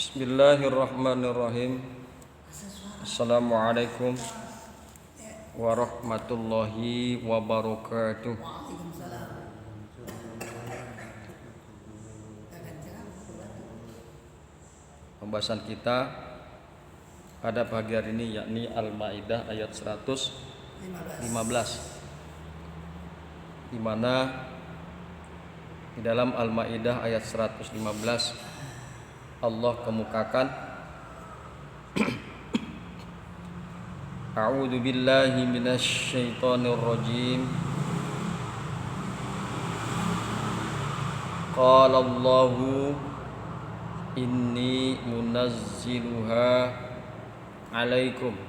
Bismillahirrahmanirrahim. Assalamualaikum warahmatullahi wabarakatuh. Pembahasan kita pada pagi hari ini yakni Al-Maidah ayat 115, di mana di dalam Al-Maidah ayat 115 Allah kemukakan A'udzu billahi minasy syaithanir rajim. Qala Allahu inni munazziluha 'alaikum.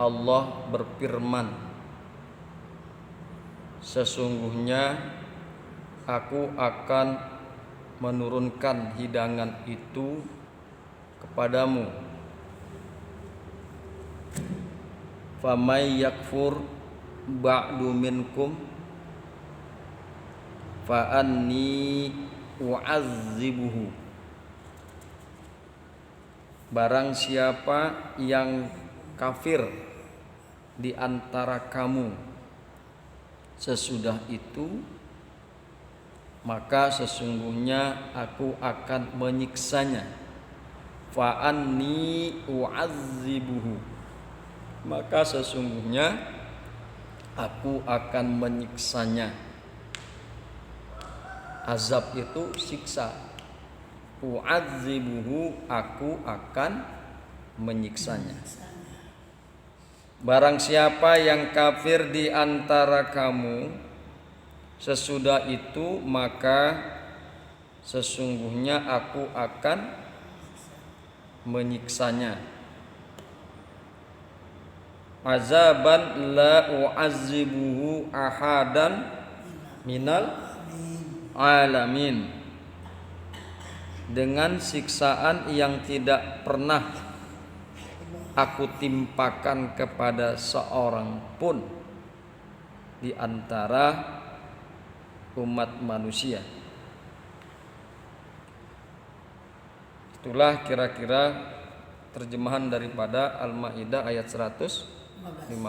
Allah berfirman, sesungguhnya aku akan menurunkan hidangan itu kepadamu. Famay yakfur ba'du minkum fa anni u'azzibuhu. Barang siapa yang kafir di antara kamu sesudah itu, maka sesungguhnya aku akan menyiksanya. Fa anni u'azzibuhu, maka sesungguhnya aku akan menyiksanya. Azab itu siksa. U'azzibuhu, aku akan menyiksanya. Barang siapa yang kafir di antara kamu sesudah itu, maka sesungguhnya aku akan menyiksanya. Azaban la u'azzibuhu ahadan minal alamin, dengan siksaan yang tidak pernah aku timpakan kepada seorang pun di antara umat manusia. Itulah kira-kira terjemahan daripada Al-Maidah ayat 115.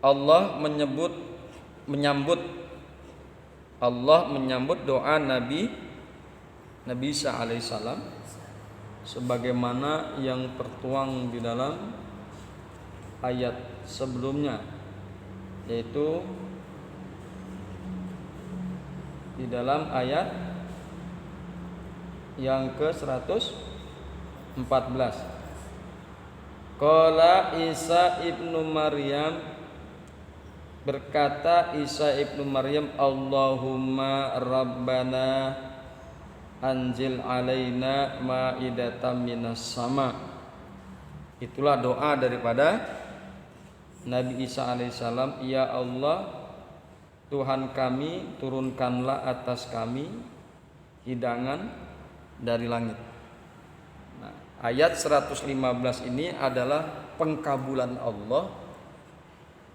Allah menyambut doa Nabi Isa alaihissalam sebagaimana yang tertuang di dalam ayat sebelumnya, yaitu di dalam ayat yang ke-114. Qala Isa ibnu Maryam, berkata Isa ibnu Maryam, Allahumma rabbana anzil alaina ma'idatan minas sama. Itulah doa daripada Nabi Isa alaihissalam, ya Allah Tuhan kami, turunkanlah atas kami hidangan dari langit. Nah, ayat 115 ini adalah pengkabulan Allah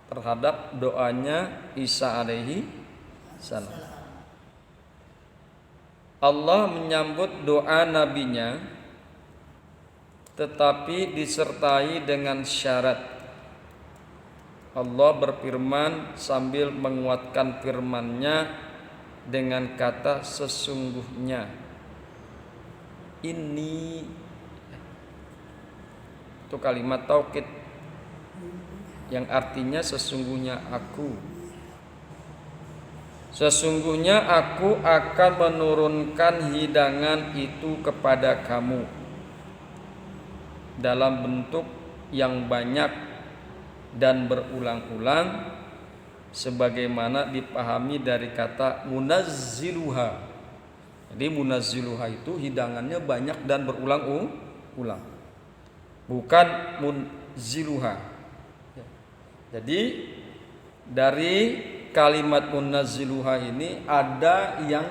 terhadap doanya Isa alaihi salam. Allah menyambut doa nabinya, tetapi disertai dengan syarat. Allah berfirman sambil menguatkan firman-Nya dengan kata sesungguhnya. Ini itu kalimat taukid yang artinya sesungguhnya aku. Sesungguhnya aku akan menurunkan hidangan itu kepada kamu dalam bentuk yang banyak dan berulang-ulang, sebagaimana dipahami dari kata munazziluha. Jadi munazziluha itu hidangannya banyak dan berulang-ulang, bukan munziluha. Jadi dari kalimat munazziluha ini ada yang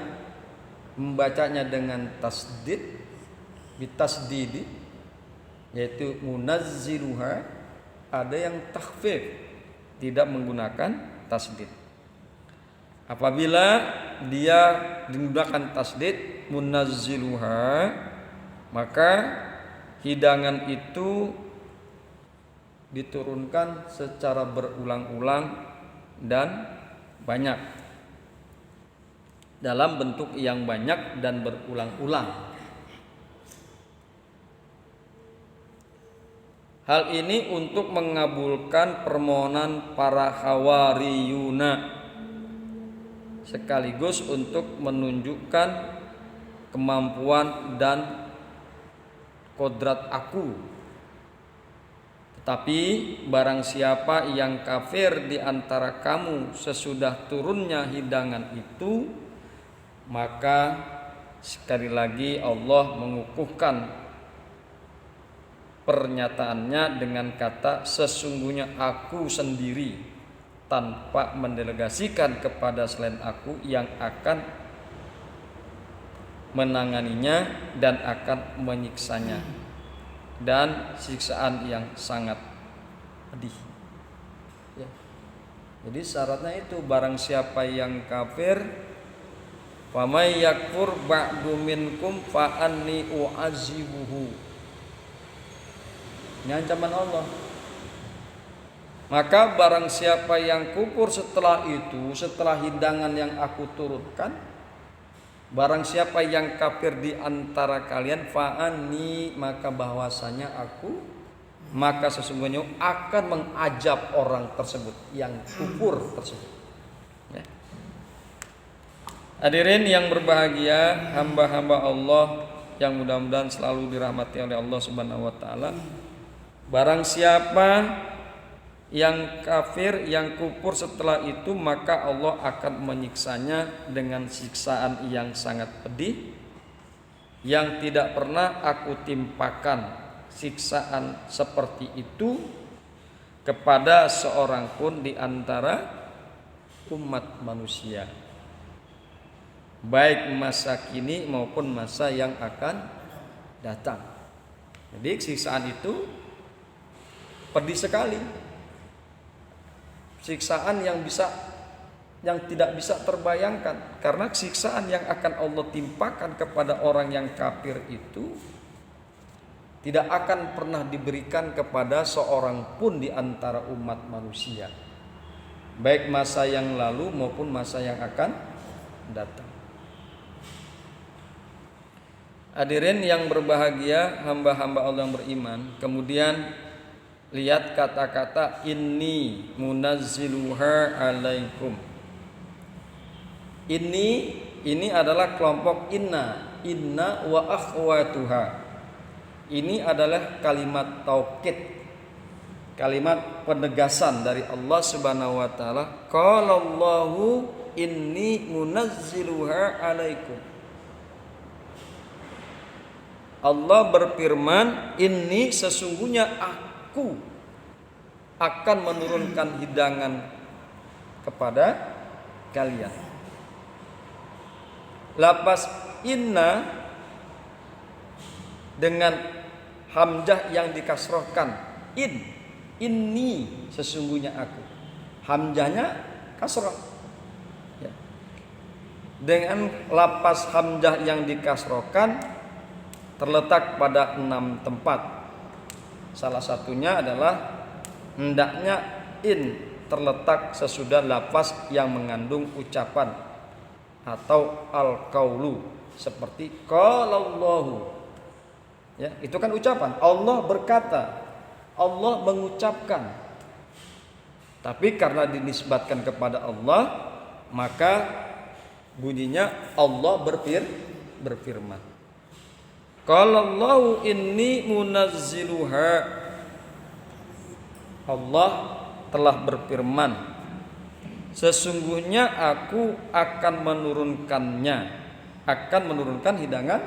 membacanya dengan tasdid, bitasdidi, yaitu munazziluha. Ada yang takhfif, tidak menggunakan tasdid. Apabila dia digunakan tasdid munazziluha, maka hidangan itu diturunkan secara berulang-ulang dan banyak, dalam bentuk yang banyak dan berulang-ulang. Hal ini untuk mengabulkan permohonan para hawariyuna, sekaligus untuk menunjukkan kemampuan dan kodrat aku. Tetapi barang siapa yang kafir di antara kamu sesudah turunnya hidangan itu, maka sekali lagi Allah mengukuhkan pernyataannya dengan kata sesungguhnya aku sendiri, tanpa mendelegasikan kepada selain aku yang akan menanganinya dan akan menyiksanya, dan siksaan yang sangat pedih. Ya. Jadi syaratnya itu, barang siapa yang kafir, famay yakfur ba'du minkum fa anni u'azibuhu. Ini ancaman Allah. Maka barang siapa yang kufur setelah itu, setelah hidangan yang aku turunkan, barang siapa yang kafir di antara kalian, fa'ani, maka bahwasanya aku, maka sesungguhnya akan mengajab orang tersebut yang kufur tersebut. Ya. Hadirin yang berbahagia, hamba-hamba Allah yang mudah-mudahan selalu dirahmati oleh Allah Subhanahu wa taala. Barang siapa yang kafir, yang kufur setelah itu, maka Allah akan menyiksanya dengan siksaan yang sangat pedih, yang tidak pernah aku timpakan siksaan seperti itu kepada seorang pun di antara umat manusia, baik masa kini maupun masa yang akan datang. Jadi siksaan itu pedih sekali. Siksaan yang tidak bisa terbayangkan, karena siksaan yang akan Allah timpakan kepada orang yang kafir itu tidak akan pernah diberikan kepada seorang pun di antara umat manusia, baik masa yang lalu maupun masa yang akan datang. Hadirin yang berbahagia, hamba-hamba Allah yang beriman, kemudian lihat kata-kata inni munazziluha alaikum. Ini adalah kelompok inna wa akhwatuha. Ini adalah kalimat taukid, kalimat penegasan dari Allah Subhanahu wa taala. Qala Allahu inni munazziluha alaikum. Allah berfirman, ini sesungguhnya aku akan menurunkan hidangan kepada kalian. Lafaz inna dengan hamzah yang dikasrohkan, inni sesungguhnya aku, hamzahnya kasroh. Ya. Dengan lafaz hamzah yang dikasrohkan terletak pada 6 tempat. Salah satunya adalah hendaknya terletak sesudah lafaz yang mengandung ucapan atau al-qaulu, seperti qalallahu. Ya, itu kan ucapan. Allah berkata, Allah mengucapkan. Tapi karena dinisbatkan kepada Allah, maka bunyinya Allah berfirman. Qalallahu inni munazziluha. Allah telah berfirman, sesungguhnya aku akan menurunkan hidangan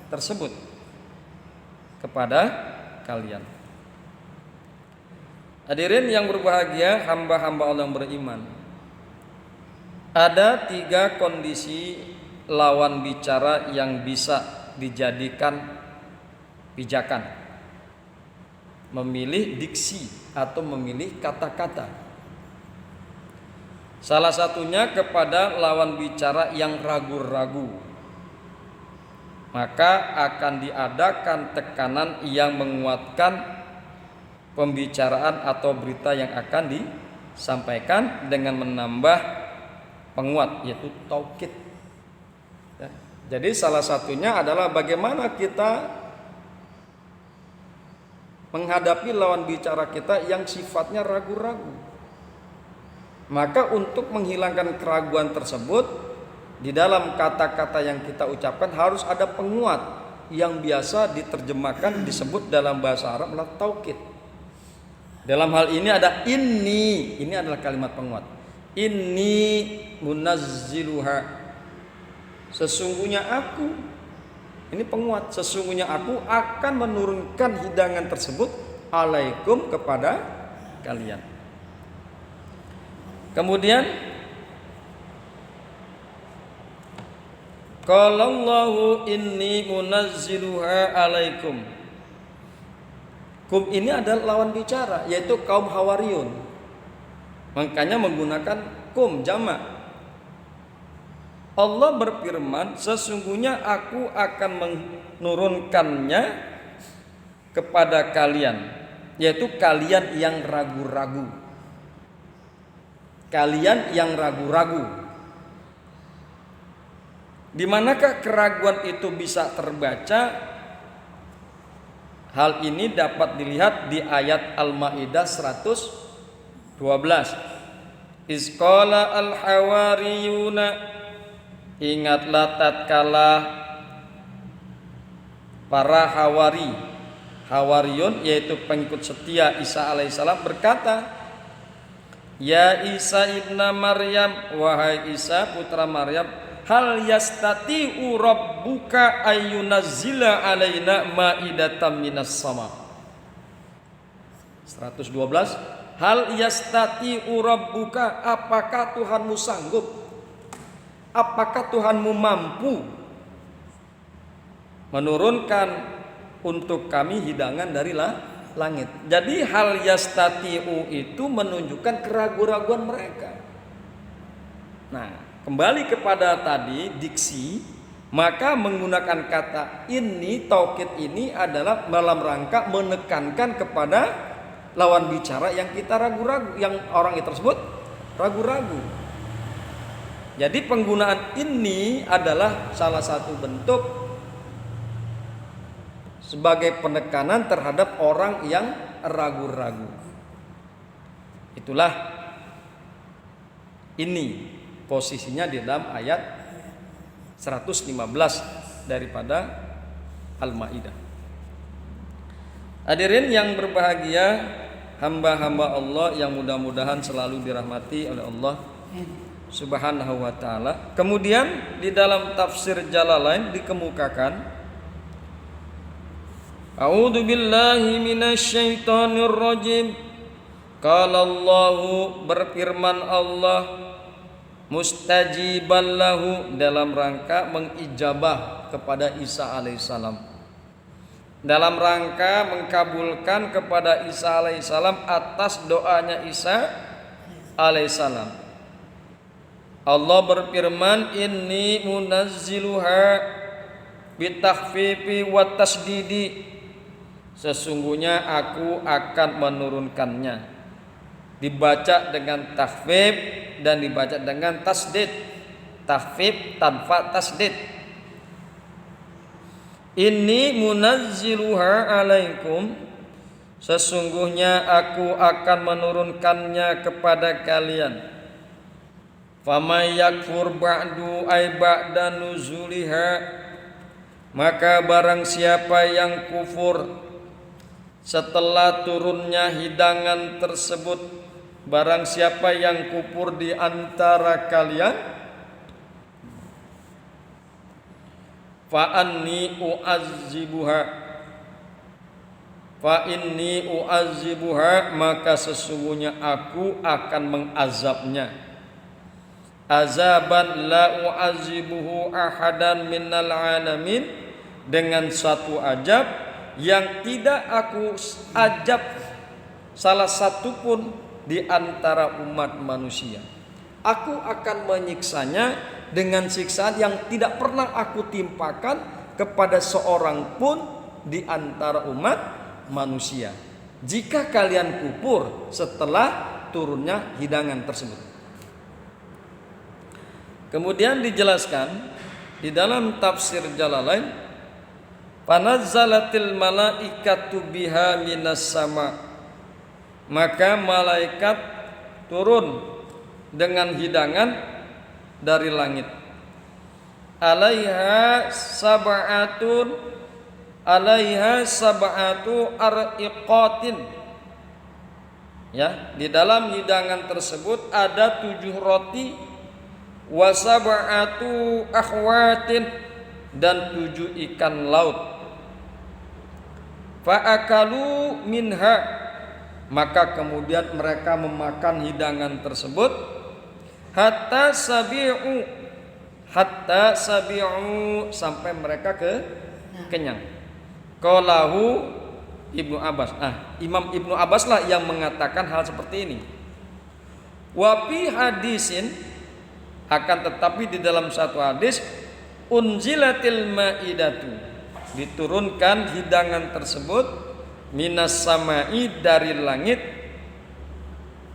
tersebut kepada kalian. Hadirin yang berbahagia, hamba-hamba Allah yang beriman, ada 3 kondisi lawan bicara yang bisa dijadikan pijakan, memilih diksi atau memilih kata-kata. Salah satunya kepada lawan bicara yang ragu-ragu, maka akan diadakan tekanan yang menguatkan pembicaraan atau berita yang akan disampaikan dengan menambah penguat, yaitu taukid. Ya. Jadi salah satunya adalah bagaimana kita menghadapi lawan bicara kita yang sifatnya ragu-ragu. Maka untuk menghilangkan keraguan tersebut, di dalam kata-kata yang kita ucapkan harus ada penguat yang biasa diterjemahkan disebut dalam bahasa Arab adalah taukid. Dalam hal ini ada ini adalah kalimat penguat. Inni munazziluha. Sesungguhnya aku, ini penguat, sesungguhnya aku akan menurunkan hidangan tersebut alaikum kepada kalian. Kemudian qalallahu inni munazziluha alaikum. Kum ini adalah lawan bicara, yaitu kaum Hawariyun. Makanya menggunakan kum jamak. Allah berfirman, sesungguhnya aku akan menurunkannya kepada kalian, yaitu kalian yang ragu-ragu. Kalian yang ragu-ragu. Di manakah keraguan itu bisa terbaca? Hal ini dapat dilihat di ayat Al-Maidah 112. Isqala al-hawariyuna, ingatlah tatkala para Hawariyun yaitu pengikut setia Isa alaihissalam berkata, Ya Isa ibna Maryam, wahai Isa putra Maryam, hal yastati'u rabbuka ayyunazzila alaina ma'idatan minas sama. 112. Hal yastati'u rabbuka, apakah Tuhanmu sanggup? Apakah Tuhanmu mampu menurunkan untuk kami hidangan dari langit? Jadi hal yastati'u itu menunjukkan keraguan-raguan mereka. Nah, kembali kepada tadi diksi, maka menggunakan kata ini, taukid ini adalah dalam rangka menekankan kepada lawan bicara yang kita ragu-ragu, yang orang itu tersebut ragu-ragu. Jadi penggunaan ini adalah salah satu bentuk sebagai penekanan terhadap orang yang ragu-ragu. Itulah ini posisinya di dalam ayat 115 daripada Al-Maidah. Hadirin yang berbahagia, hamba-hamba Allah yang mudah-mudahan selalu dirahmati oleh Allah Subhanahu wa taala. Kemudian di dalam tafsir Jalalain dikemukakan, A'udzu billahi minasyaitonir rajim. Qala Allahu, berfirman Allah, mustajiban lahu, dalam rangka mengijabah kepada Isa alaihissalam, dalam rangka mengkabulkan kepada Isa alaihissalam atas doanya Isa alaihissalam. Allah berfirman, inni munazziluha bitakhfifi wa tasdidi, sesungguhnya aku akan menurunkannya. Dibaca dengan takhfif dan dibaca dengan tasdid. Takhfif tanpa tasdid. Inni munazziluha alaikum, sesungguhnya aku akan menurunkannya kepada kalian. Faman yakfur ba'du ay ba'da nuzuliha, maka barang siapa yang kufur setelah turunnya hidangan tersebut, barang siapa yang kufur di antara kalian, fa inni u'azzibuha, maka sesungguhnya aku akan mengazabnya. Azaban la u'azzibuhu ahadan minnal alamin, dengan satu azab yang tidak aku azab salah satu pun di antara umat manusia. Aku akan menyiksanya dengan siksaan yang tidak pernah aku timpakan kepada seorang pun di antara umat manusia, jika kalian kufur setelah turunnya hidangan tersebut. Kemudian dijelaskan di dalam tafsir Jalalain, panazzalatil malaikatu biha minas sama, maka malaikat turun dengan hidangan dari langit. Alaiha sab'atu ar'iqatin. Ya, di dalam hidangan tersebut ada 7 roti, wa sab'atu akhwatin, dan 7 ikan laut. Fa'akalu minha, maka kemudian mereka memakan hidangan tersebut hatta sabi'u, sampai mereka kenyang. Qalahu Ibnu Abbas. Imam Ibnu Abbas lah yang mengatakan hal seperti ini. Wa fi hadisin, akan tetapi di dalam satu hadis, unzilatil maidatu, diturunkan hidangan tersebut minas samai, dari langit,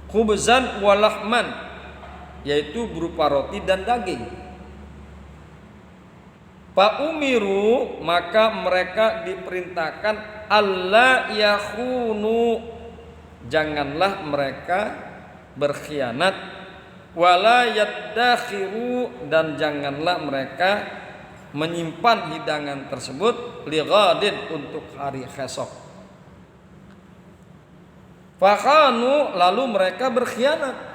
khubzan walahman, yaitu berupa roti dan daging. Fa'umiru, maka mereka diperintahkan alla yakhunu, janganlah mereka berkhianat, wala yaddakhiru, dan janganlah mereka menyimpan hidangan tersebut lighadin, untuk hari esok. Fakhanu, lalu mereka berkhianat.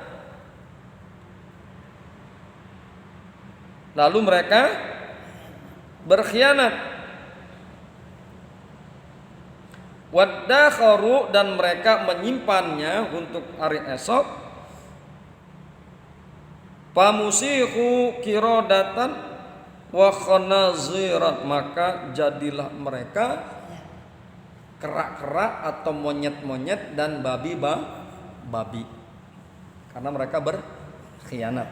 Waddakharu, dan mereka menyimpannya untuk hari esok. Pamusihu kirodatan wa khanazirat, maka jadilah mereka kerak-kerak atau monyet-monyet dan babi, karena mereka berkhianat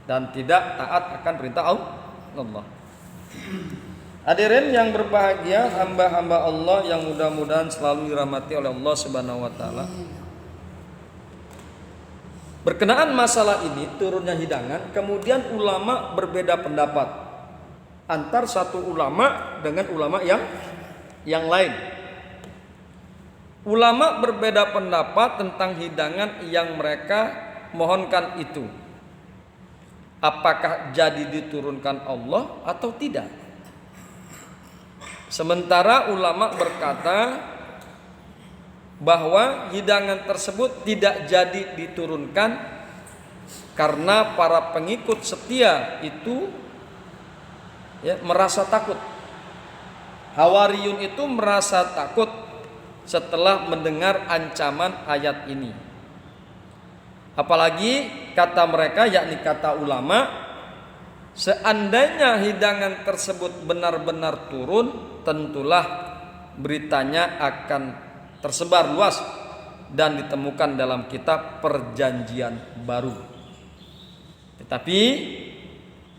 dan tidak taat akan perintah Allah. Hadirin yang berbahagia, hamba-hamba Allah yang mudah-mudahan selalu dirahmati oleh Allah Subhanahu wa taala. Berkenaan masalah ini, turunnya hidangan, kemudian ulama berbeda pendapat antar satu ulama dengan ulama yang lain. Ulama berbeda pendapat tentang hidangan yang mereka mohonkan itu, apakah jadi diturunkan Allah atau tidak. Sementara ulama berkata bahwa hidangan tersebut tidak jadi diturunkan karena para pengikut setia itu merasa takut. Hawariyun itu merasa takut setelah mendengar ancaman ayat ini. Apalagi kata mereka, yakni kata ulama, seandainya hidangan tersebut benar-benar turun, tentulah beritanya akan tersebar luas dan ditemukan dalam kitab Perjanjian Baru. Tetapi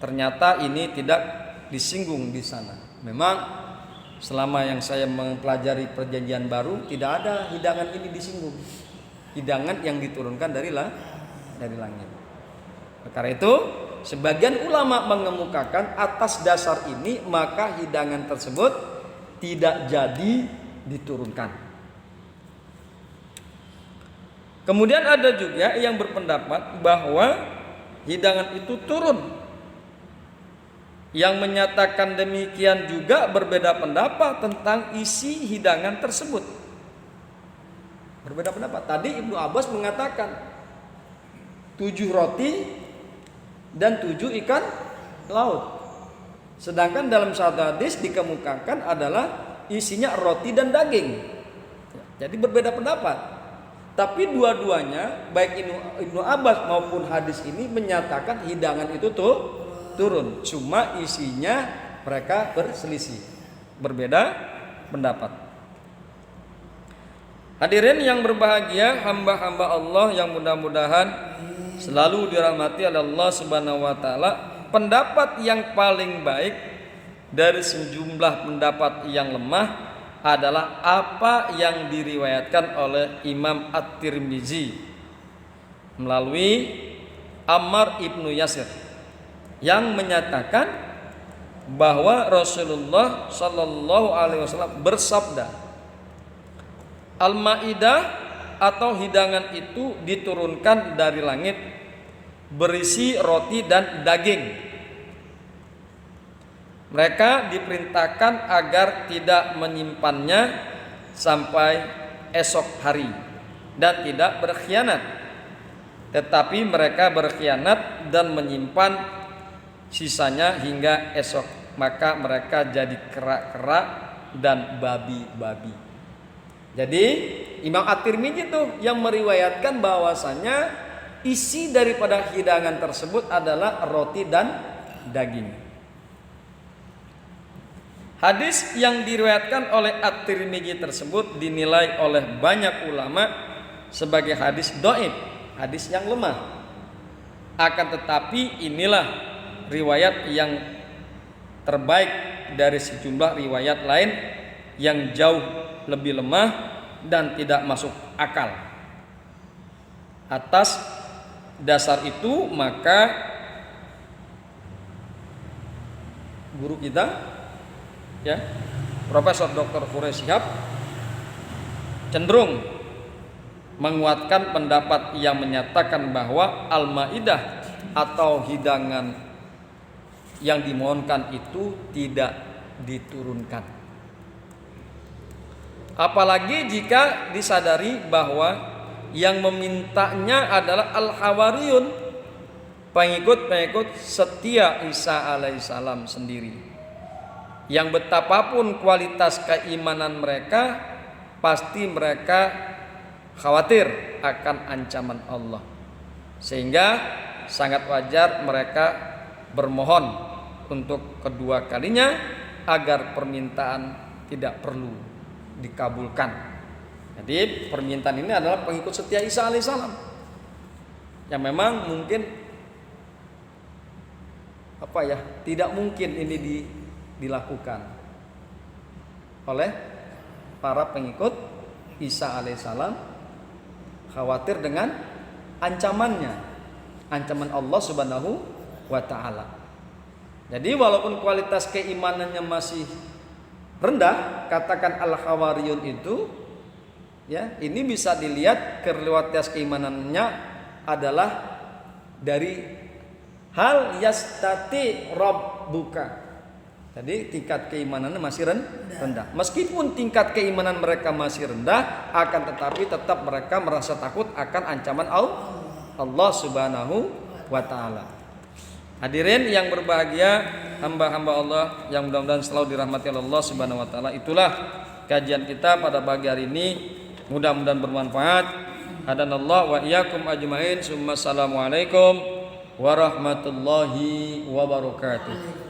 ternyata ini tidak disinggung di sana. Memang selama yang saya mempelajari Perjanjian Baru, tidak ada hidangan ini disinggung. Hidangan yang diturunkan dari langit. Karena itu sebagian ulama mengemukakan atas dasar ini maka hidangan tersebut tidak jadi diturunkan. Kemudian ada juga yang berpendapat bahwa hidangan itu turun. Yang menyatakan demikian juga berbeda pendapat tentang isi hidangan tersebut. Berbeda pendapat. Tadi Ibnu Abbas mengatakan 7 roti dan 7 ikan laut. Sedangkan dalam satu hadis dikemukakan adalah isinya roti dan daging. Jadi berbeda pendapat. Tapi dua-duanya, baik Ibnu Abbas maupun hadis ini menyatakan hidangan itu turun. Cuma isinya mereka berselisih, berbeda pendapat. Hadirin yang berbahagia, hamba-hamba Allah yang mudah-mudahan selalu dirahmati oleh Allah Subhanahu wa taala. Pendapat yang paling baik dari sejumlah pendapat yang lemah adalah apa yang diriwayatkan oleh Imam At-Tirmizi melalui Ammar ibnu Yasir yang menyatakan bahwa Rasulullah Shallallahu Alaihi Wasallam bersabda, Al-Maidah atau hidangan itu diturunkan dari langit berisi roti dan daging. Mereka diperintahkan agar tidak menyimpannya sampai esok hari dan tidak berkhianat. Tetapi mereka berkhianat dan menyimpan sisanya hingga esok. Maka mereka jadi kera-kera dan babi-babi. Jadi Imam At-Tirmizi itu yang meriwayatkan bahwasanya isi daripada hidangan tersebut adalah roti dan daging. Hadis yang diriwayatkan oleh At-Tirmizi tersebut dinilai oleh banyak ulama sebagai hadis dhaif, hadis yang lemah. Akan tetapi inilah riwayat yang terbaik dari sejumlah riwayat lain yang jauh lebih lemah dan tidak masuk akal. Atas dasar itu maka guru kita ya, Profesor Dr. Quraish Shihab cenderung menguatkan pendapat yang menyatakan bahwa Al-Maidah atau hidangan yang dimohonkan itu tidak diturunkan. Apalagi jika disadari bahwa yang memintanya adalah Al-Hawariyun, pengikut-pengikut setia Isa alaihissalam sendiri. Yang betapapun kualitas keimanan mereka, pasti mereka khawatir akan ancaman Allah. Sehingga sangat wajar mereka bermohon untuk kedua kalinya agar permintaan tidak perlu dikabulkan. Jadi permintaan ini adalah pengikut setia Isa alaihissalam yang memang mungkin tidak mungkin ini dilakukan oleh para pengikut Isa alaihissalam, khawatir dengan ancamannya, ancaman Allah Subhanahu wa taala. Jadi walaupun kualitas keimanannya masih rendah, katakan Al-Hawariyun itu ya, ini bisa dilihat kualitas keimanannya adalah dari hal yastati rabbuka. Jadi tingkat keimanannya masih rendah. Meskipun tingkat keimanan mereka masih rendah, akan tetapi tetap mereka merasa takut akan ancaman Allah Subhanahu wa taala. Hadirin yang berbahagia, hamba-hamba Allah yang mudah-mudahan selalu dirahmati Allah Subhanahu wa taala. Itulah kajian kita pada pagi hari ini. Mudah-mudahan bermanfaat. Hadanallah wa iyyakum ajmain. Assalamualaikum warahmatullahi wabarakatuh.